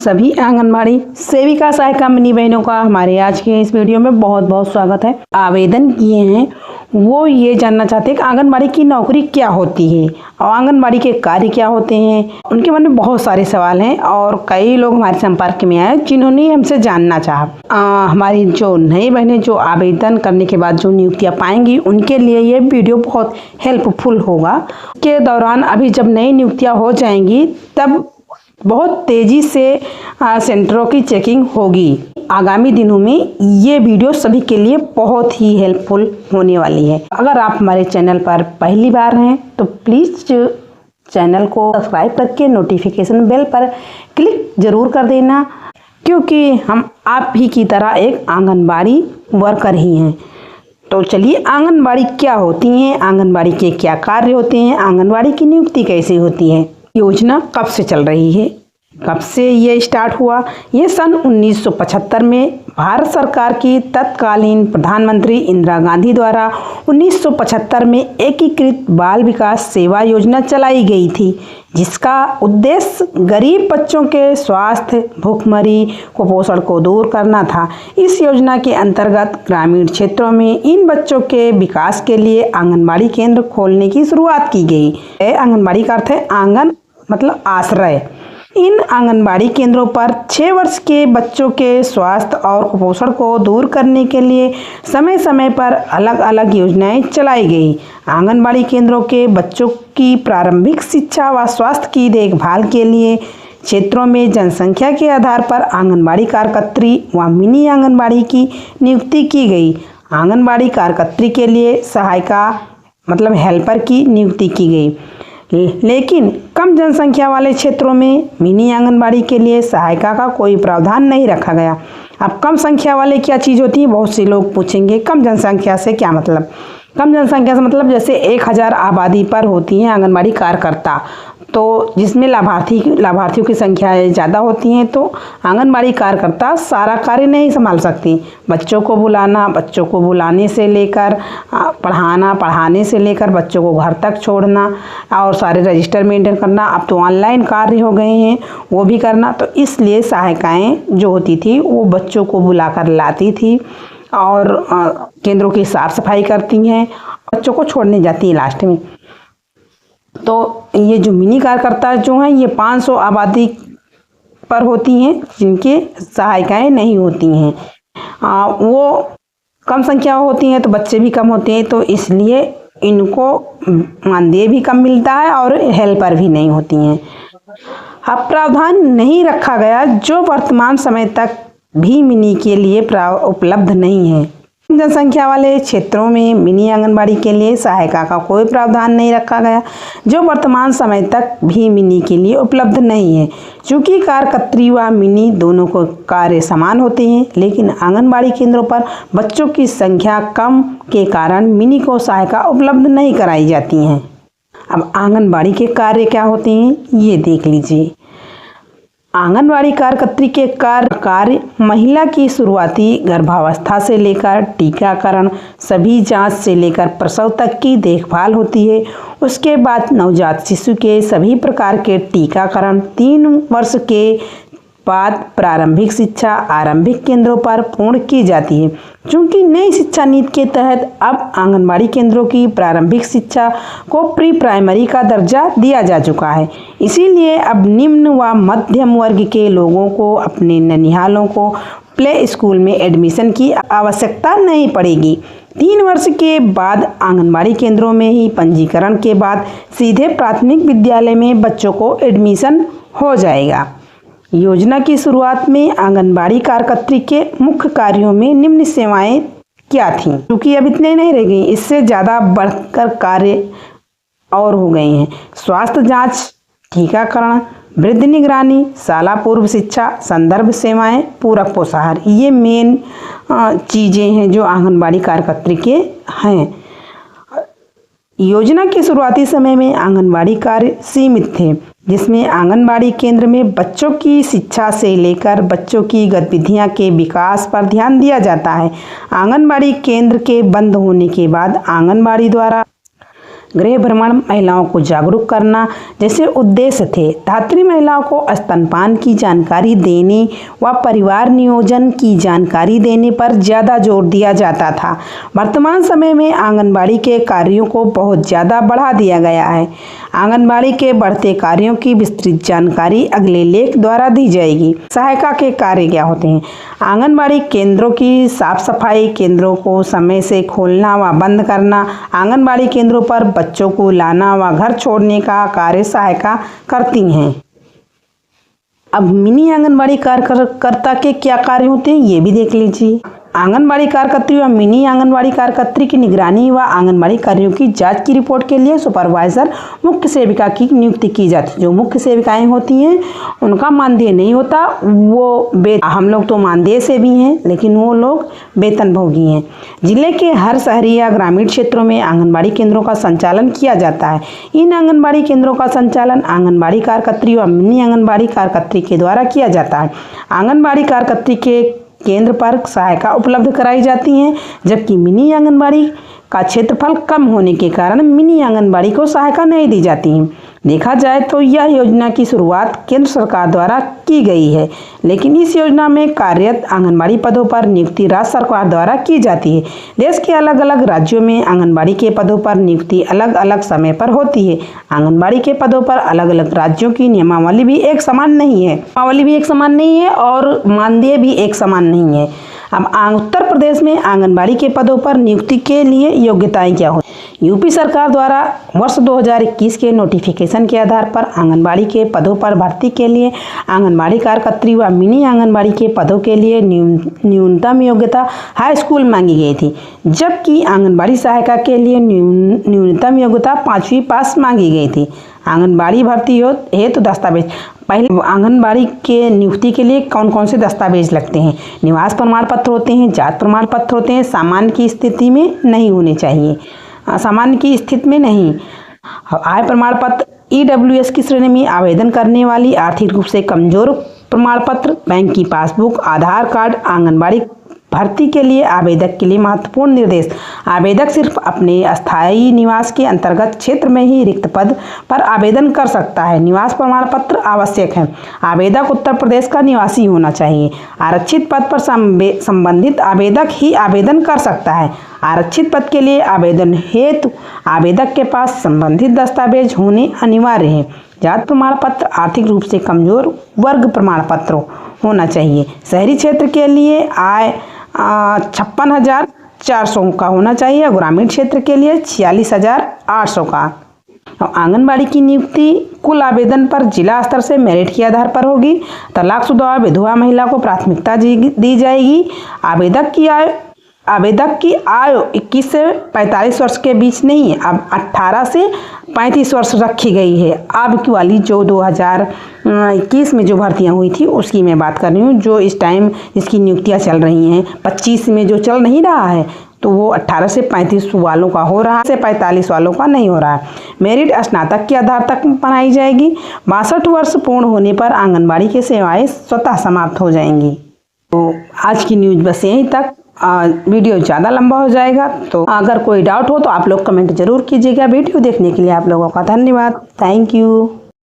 सभी आंगनबाड़ी सेविका सहायिका मिनी बहनों का हमारे आज के इस वीडियो में बहुत बहुत स्वागत है। आवेदन किए हैं वो ये जानना चाहते हैं कि आंगनबाड़ी की नौकरी क्या होती है और आंगनबाड़ी के कार्य क्या होते हैं। उनके मन में बहुत सारे सवाल हैं और कई लोग हमारे संपर्क में आए जिन्होंने हमसे जानना चाहा। हमारी जो नई बहनें जो आवेदन करने के बाद जो नियुक्तियाँ पाएंगी उनके लिए ये वीडियो बहुत हेल्पफुल होगा। के दौरान अभी जब नई नियुक्तियाँ हो जाएंगी तब बहुत तेज़ी से सेंटरों की चेकिंग होगी। आगामी दिनों में ये वीडियो सभी के लिए बहुत ही हेल्पफुल होने वाली है। अगर आप हमारे चैनल पर पहली बार हैं तो प्लीज़ चैनल को सब्सक्राइब करके नोटिफिकेशन बेल पर क्लिक ज़रूर कर देना, क्योंकि हम आप ही की तरह एक आंगनबाड़ी वर्कर ही हैं। तो चलिए, आंगनबाड़ी क्या होती हैं, आंगनबाड़ी के क्या कार्य होते हैं, आंगनबाड़ी की नियुक्ति कैसे होती है, योजना कब से चल रही है, कब से ये स्टार्ट हुआ। ये सन 1975 में भारत सरकार की तत्कालीन प्रधानमंत्री इंदिरा गांधी द्वारा 1975 में एकीकृत बाल विकास सेवा योजना चलाई गई थी, जिसका उद्देश्य गरीब बच्चों के स्वास्थ्य, भूखमरी, कुपोषण को दूर करना था। इस योजना के अंतर्गत ग्रामीण क्षेत्रों में इन बच्चों के विकास के लिए आंगनबाड़ी केंद्र खोलने की शुरुआत की गई। आंगनबाड़ी का अर्थ है आंगन मतलब आश्रय। इन आंगनबाड़ी केंद्रों पर 6 वर्ष के बच्चों के स्वास्थ्य और कुपोषण को दूर करने के लिए समय समय पर अलग अलग योजनाएं चलाई गई। आंगनबाड़ी केंद्रों के बच्चों की प्रारंभिक शिक्षा व स्वास्थ्य की देखभाल के लिए क्षेत्रों में जनसंख्या के आधार पर आंगनबाड़ी कार्यकर्त्री व मिनी आंगनबाड़ी की नियुक्ति की गई। आंगनबाड़ी कार्यकर्त्री के लिए सहायिका मतलब हेल्पर की नियुक्ति की गई, लेकिन कम जनसंख्या वाले क्षेत्रों में मिनी आंगनबाड़ी के लिए सहायिका का कोई प्रावधान नहीं रखा गया। अब कम संख्या वाले क्या चीज़ होती है, बहुत से लोग पूछेंगे कम जनसंख्या से क्या मतलब। कम जनसंख्या से मतलब जैसे 1000 आबादी पर होती हैं आंगनबाड़ी कार्यकर्ता, तो जिसमें लाभार्थियों की संख्या ज़्यादा होती हैं, तो आंगनबाड़ी कार्यकर्ता सारा कार्य नहीं संभाल सकती। बच्चों को बुलाना, बच्चों को बुलाने से लेकर पढ़ाने से लेकर बच्चों को घर तक छोड़ना और सारे रजिस्टर मेंटेन करना, अब तो ऑनलाइन कार्य हो गए हैं वो भी करना। तो इसलिए सहायिकाएँ जो होती थी वो बच्चों को बुलाकर लाती थी और केंद्रों की साफ सफाई करती हैं, बच्चों को छोड़ने जाती है लास्ट में। तो ये जो मिनी कार्यकर्ता जो हैं ये 500 आबादी पर होती हैं, जिनके सहायिकाएँ नहीं होती हैं। वो कम संख्या होती हैं तो बच्चे भी कम होते हैं, तो इसलिए इनको मानदेय भी कम मिलता है और हेल्पर भी नहीं होती हैं। अब प्रावधान नहीं रखा गया जो वर्तमान समय तक भी मिनी के लिए उपलब्ध नहीं है। जनसंख्या वाले क्षेत्रों में मिनी आंगनबाड़ी के लिए सहायिका का कोई प्रावधान नहीं रखा गया जो वर्तमान समय तक भी मिनी के लिए उपलब्ध नहीं है। चूँकि कार्यकर्त्री व मिनी दोनों को कार्य समान होते हैं, लेकिन आंगनबाड़ी केंद्रों पर बच्चों की संख्या कम के कारण मिनी को सहायिका उपलब्ध नहीं कराई जाती हैं। अब आंगनबाड़ी के कार्य क्या होते हैं ये देख लीजिए। आंगनबाड़ी कार्यकर्त्री के कार्य महिला की शुरुआती गर्भावस्था से लेकर टीकाकरण, सभी जांच से लेकर प्रसव तक की देखभाल होती है। उसके बाद नवजात शिशु के सभी प्रकार के टीकाकरण, 3 वर्ष के बाद प्रारंभिक शिक्षा आरंभिक केंद्रों पर पूर्ण की जाती है। चूँकि नई शिक्षा नीति के तहत अब आंगनबाड़ी केंद्रों की प्रारंभिक शिक्षा को प्री प्राइमरी का दर्जा दिया जा चुका है, इसीलिए अब निम्न व मध्यम वर्ग के लोगों को अपने ननिहालों को प्ले स्कूल में एडमिशन की आवश्यकता नहीं पड़ेगी। 3 वर्ष के बाद आंगनबाड़ी केंद्रों में ही पंजीकरण के बाद सीधे प्राथमिक विद्यालय में बच्चों को एडमिशन हो जाएगा। योजना की शुरुआत में आंगनबाड़ी कार्यकर्त्री के मुख्य कार्यों में निम्न सेवाएं क्या थीं, क्योंकि अब इतने नहीं रह गई, इससे ज़्यादा बढ़कर कार्य और हो गए हैं। स्वास्थ्य जांच, टीकाकरण, वृद्ध निगरानी, शाला पूर्व शिक्षा, संदर्भ सेवाएं, पूरक पोषाहार, ये मेन चीज़ें हैं जो आंगनबाड़ी कार्यकर्त्री के हैं। योजना के शुरुआती समय में आंगनबाड़ी कार्य सीमित थे, जिसमें आंगनबाड़ी केंद्र में बच्चों की शिक्षा से लेकर बच्चों की गतिविधियां के विकास पर ध्यान दिया जाता है। आंगनबाड़ी केंद्र के बंद होने के बाद आंगनबाड़ी द्वारा गृह भ्रमण, महिलाओं को जागरूक करना जैसे उद्देश्य थे। धात्री महिलाओं को स्तनपान की जानकारी देने व परिवार नियोजन की जानकारी देने पर ज़्यादा जोर दिया जाता था। वर्तमान समय में आंगनबाड़ी के कार्यों को बहुत ज़्यादा बढ़ा दिया गया है। आंगनबाड़ी के बढ़ते कार्यों की विस्तृत जानकारी अगले लेख द्वारा दी जाएगी। सहायिका के कार्य क्या होते हैं? आंगनबाड़ी केंद्रों की साफ सफाई, केंद्रों को समय से खोलना व बंद करना, आंगनबाड़ी केंद्रों पर बच्चों को लाना व घर छोड़ने का कार्य सहायिका करती हैं। अब मिनी आंगनबाड़ी कार्यकर्ता के क्या कार्य होते हैं ये भी देख लीजिए। आंगनबाड़ी कार्यकर्त्री व मिनी आंगनबाड़ी कार्यकर्त्री की निगरानी व आंगनबाड़ी कार्यों की जांच की रिपोर्ट के लिए सुपरवाइजर मुख्य सेविका की नियुक्ति की जाती है। जो मुख्य सेविकाएं होती हैं उनका मानदेय नहीं होता, वो हम लोग तो मानदेय से भी हैं लेकिन वो लोग वेतनभोगी हैं। जिले के हर शहरी या ग्रामीण क्षेत्रों में आंगनबाड़ी केंद्रों का संचालन किया जाता है। इन आंगनबाड़ी केंद्रों का संचालन आंगनबाड़ी कार्यकर्त्री व मिनी आंगनबाड़ी कार्यकर्त्री के द्वारा किया जाता है। आंगनबाड़ी कार्यकर्त्री के केंद्र पर सहायिका उपलब्ध कराई जाती हैं, जबकि मिनी आंगनबाड़ी का क्षेत्रफल कम होने के कारण मिनी आंगनबाड़ी को सहायिका नहीं दी जाती है। देखा जाए तो यह योजना की शुरुआत केंद्र सरकार द्वारा की गई है, लेकिन इस योजना में कार्यरत आंगनबाड़ी पदों पर नियुक्ति राज्य सरकार द्वारा की जाती है। देश के अलग अलग राज्यों में आंगनबाड़ी के पदों पर नियुक्ति अलग अलग समय पर होती है। आंगनबाड़ी के पदों पर अलग अलग राज्यों की नियमावली भी एक समान नहीं है और मानदेय भी एक समान नहीं है। अब उत्तर प्रदेश में आंगनबाड़ी के पदों पर नियुक्ति के लिए योग्यताएं क्या होती? यूपी सरकार द्वारा वर्ष 2021 के नोटिफिकेशन के आधार पर आंगनबाड़ी के पदों पर भर्ती के लिए आंगनबाड़ी कार्यकर्त्री व मिनी आंगनबाड़ी के पदों के लिए न्यूनतम योग्यता हाई स्कूल मांगी गई थी, जबकि आंगनबाड़ी सहायिका के लिए न्यूनतम योग्यता 5वीं पास मांगी गई थी। आंगनबाड़ी भर्ती हेतु दस्तावेज। पहले आंगनबाड़ी के नियुक्ति के लिए कौन कौन से दस्तावेज लगते हैं? निवास प्रमाण पत्र होते हैं, जात प्रमाण पत्र होते हैं, सामान्य की स्थिति में नहीं होने चाहिए, सामान्य की स्थिति में नहीं। आय प्रमाण पत्र, EWS की श्रेणी में आवेदन करने वाली आर्थिक रूप से कमजोर प्रमाण पत्र, बैंक की पासबुक, आधार कार्ड। आंगनबाड़ी भर्ती के लिए आवेदक के लिए महत्वपूर्ण निर्देश। आवेदक सिर्फ अपने अस्थायी निवास के अंतर्गत क्षेत्र में ही रिक्त पद पर आवेदन कर सकता है। निवास प्रमाण पत्र आवश्यक है। आवेदक उत्तर प्रदेश का निवासी होना चाहिए। आरक्षित पद पर संबंधित आवेदक ही आवेदन कर सकता है। आरक्षित पद के लिए आवेदन हेतु आवेदक के पास संबंधित दस्तावेज होने अनिवार्य है। जात प्रमाण पत्र, आर्थिक रूप से कमजोर वर्ग प्रमाण पत्र होना चाहिए। शहरी क्षेत्र के लिए आय 56,400 का होना चाहिए, ग्रामीण क्षेत्र के लिए 46,800 का। आंगनबाड़ी की नियुक्ति कुल आवेदन पर जिला स्तर से मेरिट के आधार पर होगी। तलाकशुदा विधवा महिला को प्राथमिकता दी जाएगी। आवेदक की आयु 21 से 45 वर्ष के बीच नहीं है, अब 18 से 35 वर्ष रखी गई है। अब की वाली जो 2021 में जो भर्तियां हुई थी उसकी मैं बात कर रही हूँ। जो इस टाइम इसकी नियुक्तियां चल रही हैं 25 में जो चल नहीं रहा है तो वो 18 से 35 वालों का हो रहा है, से 45 वालों का नहीं हो रहा है। मेरिट स्नातक के आधार तक बनाई जाएगी। 62 वर्ष पूर्ण होने पर आंगनबाड़ी की सेवाएं स्वतः समाप्त हो जाएंगी। तो आज की न्यूज बस यहीं तक। वीडियो ज़्यादा लंबा हो जाएगा, तो अगर कोई डाउट हो तो आप लोग कमेंट जरूर कीजिएगा। वीडियो देखने के लिए आप लोगों का धन्यवाद। Thank you.